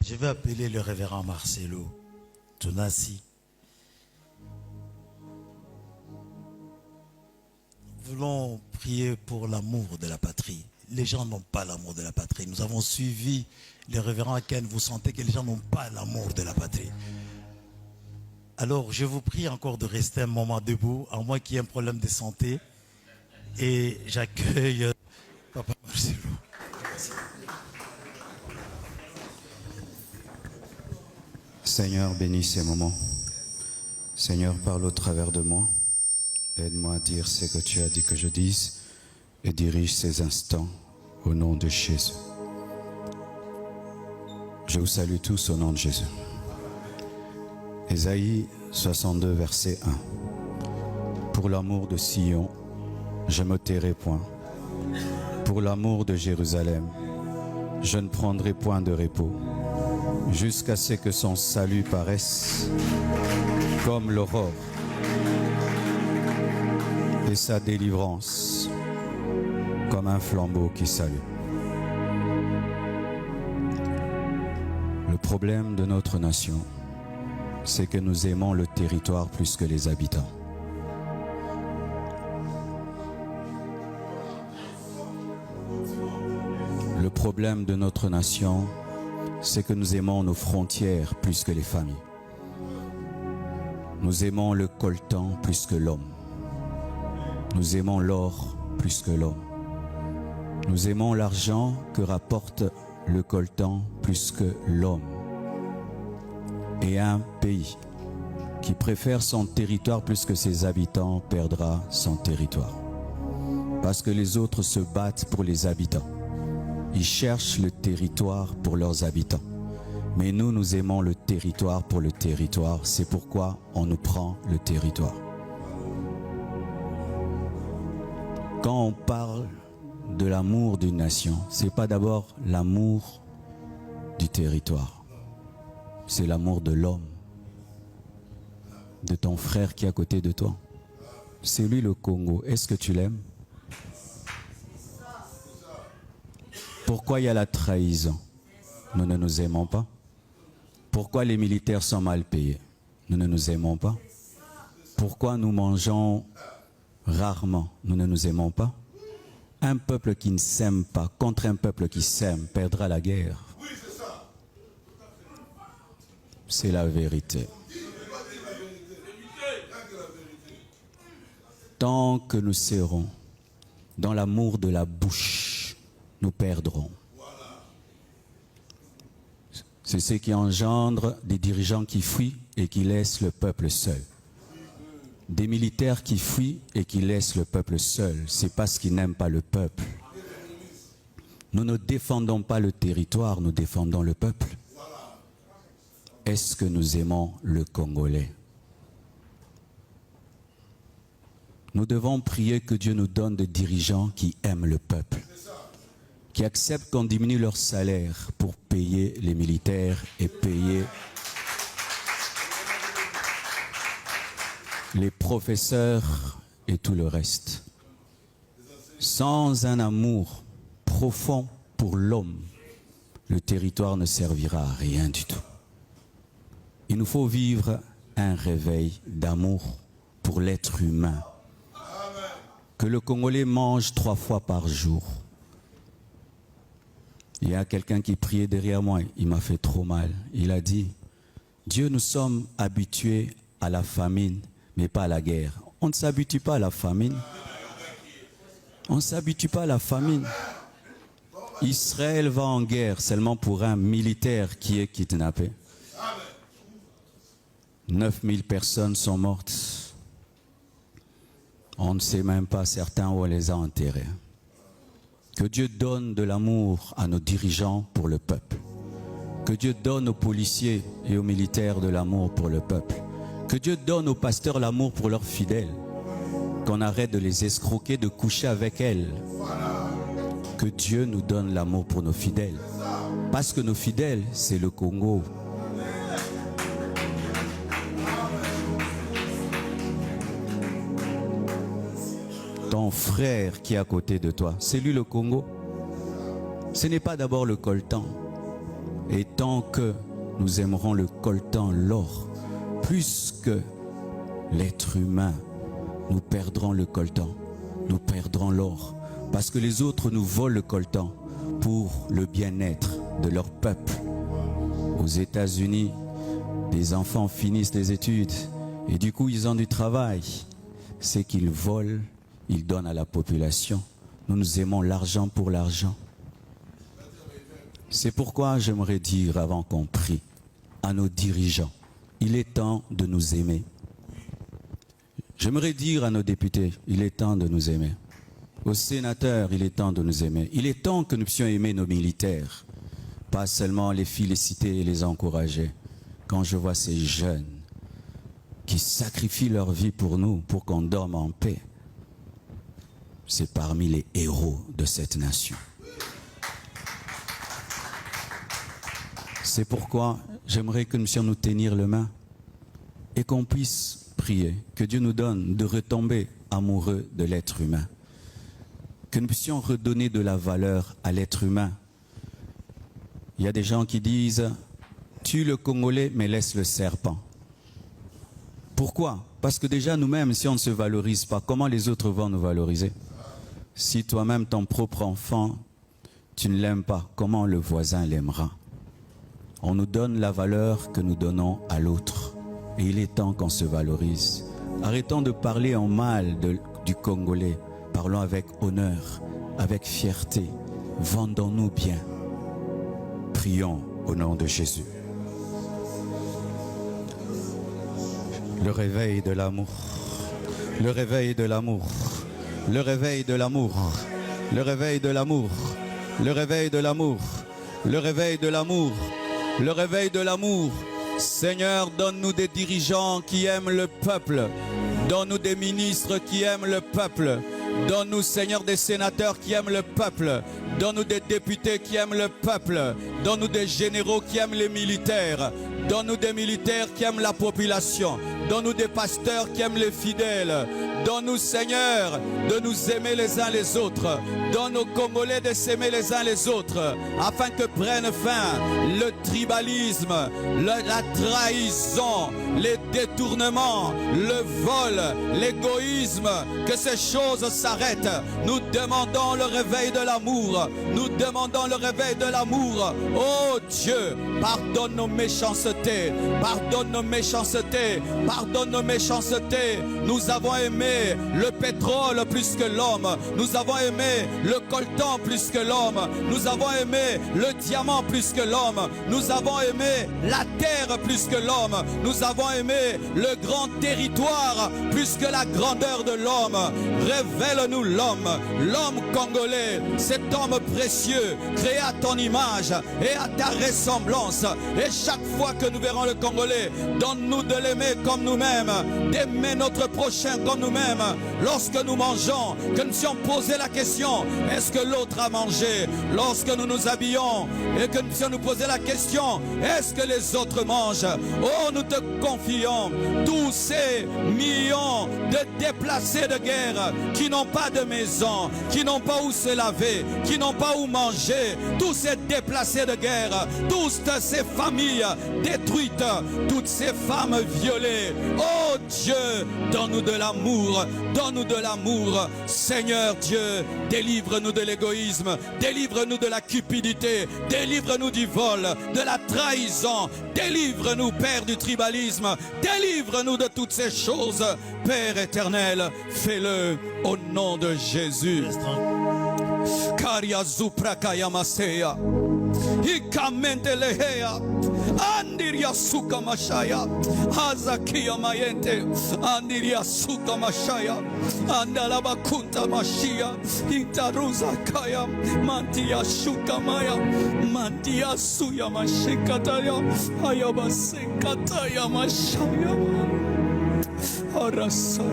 Je vais appeler le révérend Marcelo Tonassi. Nous voulons prier pour l'amour de la patrie. Les gens n'ont pas l'amour de la patrie. Nous avons suivi le révérend Ken. Vous sentez que les gens n'ont pas l'amour de la patrie. Alors, je vous prie encore de rester un moment debout, à moins qu'il y ait un problème de santé. Et j'accueille Papa Marcelo. Seigneur, bénis ces moments. Seigneur, parle au travers de moi. Aide-moi à dire ce que tu as dit que je dise et dirige ces instants au nom de Jésus. Je vous salue tous au nom de Jésus. Ésaïe 62, verset 1. Pour l'amour de Sion, je me tairai point. Pour l'amour de Jérusalem, je ne prendrai point de repos, jusqu'à ce que son salut paraisse comme l'aurore et sa délivrance comme un flambeau qui s'allume. Le problème de notre nation, c'est que nous aimons le territoire plus que les habitants. Le problème de notre nation, c'est que nous aimons nos frontières plus que les familles. Nous aimons le coltan plus que l'homme. Nous aimons l'or plus que l'homme. Nous aimons l'argent que rapporte le coltan plus que l'homme. Et un pays qui préfère son territoire plus que ses habitants perdra son territoire. Parce que les autres se battent pour les habitants. Ils cherchent le territoire pour leurs habitants. Mais nous, nous aimons le territoire pour le territoire. C'est pourquoi on nous prend le territoire. Quand on parle de l'amour d'une nation, ce n'est pas d'abord l'amour du territoire. C'est l'amour de l'homme, de ton frère qui est à côté de toi. C'est lui le Congo. Est-ce que tu l'aimes? Pourquoi il y a la trahison? Nous ne nous aimons pas. Pourquoi les militaires sont mal payés? Nous ne nous aimons pas. Pourquoi nous mangeons rarement? Nous ne nous aimons pas. Un peuple qui ne s'aime pas contre un peuple qui s'aime perdra la guerre. C'est la vérité. Tant que nous serons dans l'amour de la bouche, nous perdrons. C'est ce qui engendre des dirigeants qui fuient et qui laissent le peuple seul. Des militaires qui fuient et qui laissent le peuple seul. C'est parce qu'ils n'aiment pas le peuple. Nous ne défendons pas le territoire, nous défendons le peuple. Est-ce que nous aimons le Congolais? Nous devons prier que Dieu nous donne des dirigeants qui aiment le peuple, qui acceptent qu'on diminue leur salaire pour payer les militaires et payer les professeurs et tout le reste. Sans un amour profond pour l'homme, le territoire ne servira à rien du tout. Il nous faut vivre un réveil d'amour pour l'être humain. Que le Congolais mange 3 fois par jour. Il y a quelqu'un qui priait derrière moi, il m'a fait trop mal. Il a dit, Dieu, nous sommes habitués à la famine, mais pas à la guerre. On ne s'habitue pas à la famine. On ne s'habitue pas à la famine. Israël va en guerre seulement pour un militaire qui est kidnappé. 9000 personnes sont mortes. On ne sait même pas certains où on les a enterrés. Que Dieu donne de l'amour à nos dirigeants pour le peuple. Que Dieu donne aux policiers et aux militaires de l'amour pour le peuple. Que Dieu donne aux pasteurs l'amour pour leurs fidèles. Qu'on arrête de les escroquer, de coucher avec elles. Que Dieu nous donne l'amour pour nos fidèles. Parce que nos fidèles, c'est le Congo. Ton frère qui est à côté de toi, c'est lui le Congo. Ce n'est pas d'abord le coltan. Et tant que nous aimerons le coltan, l'or, plus que l'être humain, nous perdrons le coltan, nous perdrons l'or. Parce que les autres nous volent le coltan pour le bien-être de leur peuple. Aux États-Unis, les enfants finissent les études et du coup ils ont du travail. C'est qu'ils volent, ils donnent à la population. Nous aimons l'argent pour l'argent. C'est pourquoi j'aimerais dire, avant qu'on prie, à nos dirigeants, il est temps de nous aimer. J'aimerais dire à nos députés, il est temps de nous aimer. Aux sénateurs, il est temps de nous aimer. Il est temps que nous puissions aimer nos militaires, pas seulement les féliciter et les encourager. Quand je vois ces jeunes qui sacrifient leur vie pour nous, pour qu'on dorme en paix, c'est parmi les héros de cette nation. C'est pourquoi j'aimerais que nous puissions nous tenir les mains et qu'on puisse prier, que Dieu nous donne de retomber amoureux de l'être humain, que nous puissions redonner de la valeur à l'être humain. Il y a des gens qui disent « tue le Congolais mais laisse le serpent ». Pourquoi? Parce que déjà nous-mêmes, si on ne se valorise pas, comment les autres vont nous valoriser? Si toi-même, ton propre enfant, tu ne l'aimes pas, comment le voisin l'aimera? On nous donne la valeur que nous donnons à l'autre. Et il est temps qu'on se valorise. Arrêtons de parler en mal du Congolais. Parlons avec honneur, avec fierté. Vendons-nous bien. Prions au nom de Jésus. Le réveil de l'amour. Le réveil de l'amour. Le réveil de l'amour. Le réveil de l'amour. Le réveil de l'amour. Le réveil de l'amour. Le réveil de l'amour. Seigneur, donne-nous des dirigeants qui aiment le peuple. Donne-nous des ministres qui aiment le peuple. Donne-nous, Seigneur, des sénateurs qui aiment le peuple. Donne-nous des députés qui aiment le peuple. Donne-nous des généraux qui aiment les militaires. Donne-nous des militaires qui aiment la population. Donne-nous des pasteurs qui aiment les fidèles. Donne-nous, Seigneur, de nous aimer les uns les autres. Donne aux Congolais de s'aimer les uns les autres, afin que prenne fin le tribalisme, la trahison, les détournements, le vol, l'égoïsme, que ces choses s'arrêtent. Nous demandons le réveil de l'amour. Nous demandons le réveil de l'amour. Oh Dieu, pardonne nos méchancetés. Pardonne nos méchancetés. Pardonne nos méchancetés. Nous avons aimé le pétrole plus que l'homme. Nous avons aimé le coltan plus que l'homme. Nous avons aimé le diamant plus que l'homme. Nous avons aimé la terre plus que l'homme. Nous avons aimé le grand territoire plus que la grandeur de l'homme. Révèle-nous l'homme, l'homme congolais, cet homme précieux, créé à ton image et à ta ressemblance. Et chaque fois que nous verrons le Congolais, donne-nous de l'aimer comme nous-mêmes, d'aimer notre prochain comme nous-mêmes. Lorsque nous mangeons, que nous puissions poser la question, est-ce que l'autre a mangé? Lorsque nous nous habillons et que nous puissions nous poser la question, est-ce que les autres mangent? Oh, nous te confions tous ces millions de déplacés de guerre qui n'ont pas de maison, qui n'ont pas où se laver, qui n'ont pas où manger, tous ces déplacés de guerre, toutes ces familles détruites, toutes ces femmes violées. Oh Dieu, donne-nous de l'amour, donne-nous de l'amour. Seigneur Dieu, délivre-nous de l'égoïsme, délivre-nous de la cupidité, délivre-nous du vol, de la trahison, délivre-nous, Père, du tribalisme, délivre-nous de toutes ces choses. Père éternel, fais-le au nom de Jésus. Karia zuprakaya maseya, ikamente lehea, andiria suka mashaya, hazakia mayente, andiria suka mashaya, andalaba kunta mashia, intaruza kaya, mantia shuka maya, mantia suya mashikataya, ayabasekataya mashaya, arasaya,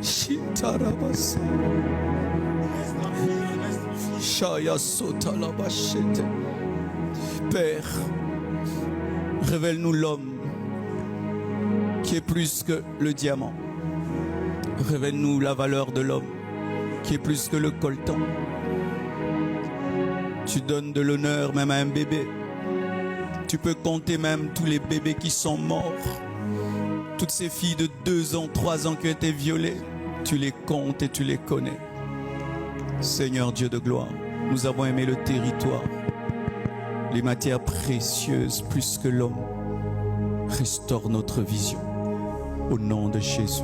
shitarabasa. Père, révèle-nous l'homme qui est plus que le diamant. Révèle-nous la valeur de l'homme qui est plus que le coltan. Tu donnes de l'honneur même à un bébé. Tu peux compter même tous les bébés qui sont morts. Toutes ces filles de 2 ans, 3 ans qui ont été violées. Tu les comptes et tu les connais. Seigneur Dieu de gloire, nous avons aimé le territoire, les matières précieuses plus que l'homme. Restaure notre vision au nom de Jésus.